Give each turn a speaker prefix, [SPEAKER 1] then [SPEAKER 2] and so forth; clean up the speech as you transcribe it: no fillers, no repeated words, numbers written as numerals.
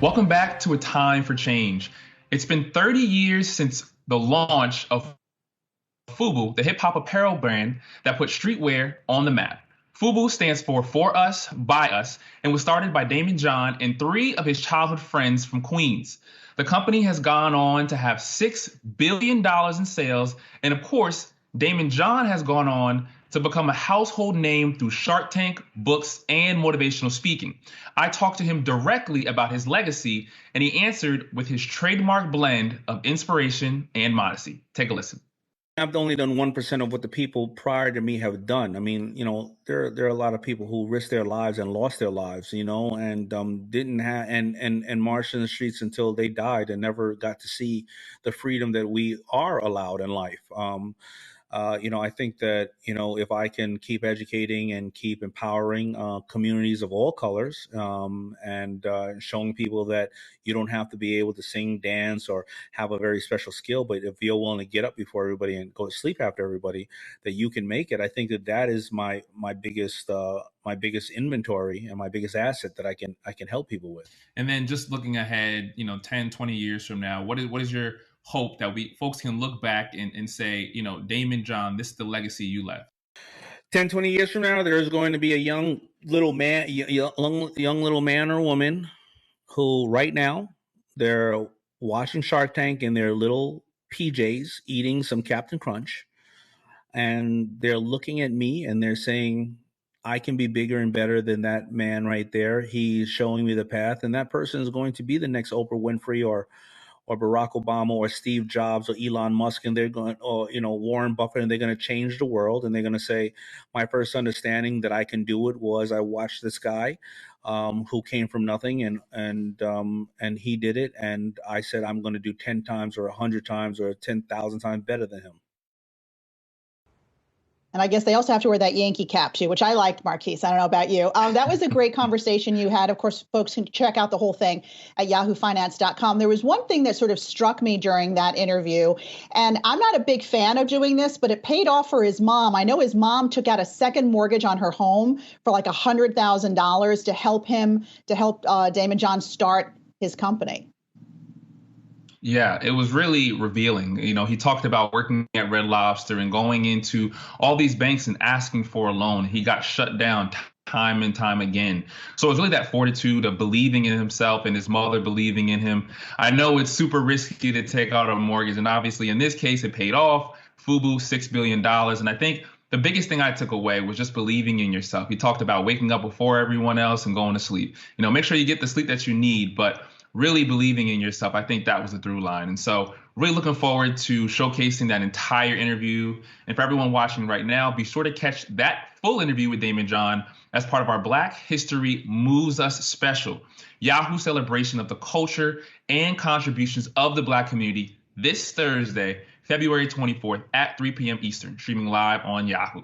[SPEAKER 1] Welcome back to A Time for Change. It's been 30 years since the launch of FUBU, the hip hop apparel brand that put streetwear on the map. FUBU stands for Us, By Us, and was started by Daymond John and three of his childhood friends from Queens. The company has gone on to have $6 billion in sales, and of course, Daymond John has gone on to become a household name through Shark Tank, books, and motivational speaking. I talked to him directly about his legacy, and he answered with his trademark blend of inspiration and modesty. Take a listen.
[SPEAKER 2] I've only done 1% of what the people prior to me have done. I mean, there are a lot of people who risked their lives and lost their lives, and didn't have and marched in the streets until they died and never got to see the freedom that we are allowed in life. I think that, if I can keep educating and keep empowering communities of all colors and showing people that you don't have to be able to sing, dance, or have a very special skill, but if you're willing to get up before everybody and go to sleep after everybody, that you can make it. I think that is my biggest inventory and my biggest asset that I can help people with.
[SPEAKER 1] And then just looking ahead, 10, 20 years from now, what is your hope that folks can look back and say, Daymond John, this is the legacy you left?
[SPEAKER 2] 10, 20 years from now, there's going to be a young little man or woman who right now they're watching Shark Tank in their little PJs, eating some Captain Crunch. And they're looking at me and they're saying, I can be bigger and better than that man right there. He's showing me the path. And that person is going to be the next Oprah Winfrey or Barack Obama or Steve Jobs or Elon Musk, and they're going, or Warren Buffett, and they're going to change the world. And they're going to say, my first understanding that I can do it was I watched this guy who came from nothing, and he did it, and I said I'm going to do 10 times or 100 times or 10,000 times better than him.
[SPEAKER 3] And I guess they also have to wear that Yankee cap too, which I liked, Marquise. I don't know about you. That was a great conversation you had. Of course, folks can check out the whole thing at yahoofinance.com. There was one thing that sort of struck me during that interview, and I'm not a big fan of doing this, but it paid off for his mom. I know his mom took out a second mortgage on her home for like $100,000 to help Daymond John start his company.
[SPEAKER 1] Yeah, it was really revealing. He talked about working at Red Lobster and going into all these banks and asking for a loan. He got shut down time and time again. So it's really that fortitude of believing in himself and his mother believing in him. I know it's super risky to take out a mortgage, and obviously in this case it paid off. FUBU, $6 billion. And I think the biggest thing I took away was just believing in yourself. He talked about waking up before everyone else and going to sleep. Make sure you get the sleep that you need, but really believing in yourself. I think that was the through line. And so really looking forward to showcasing that entire interview. And for everyone watching right now, be sure to catch that full interview with Daymond John as part of our Black History Moves Us special, Yahoo celebration of the culture and contributions of the Black community this Thursday, February 24th at 3 p.m. Eastern, streaming live on Yahoo.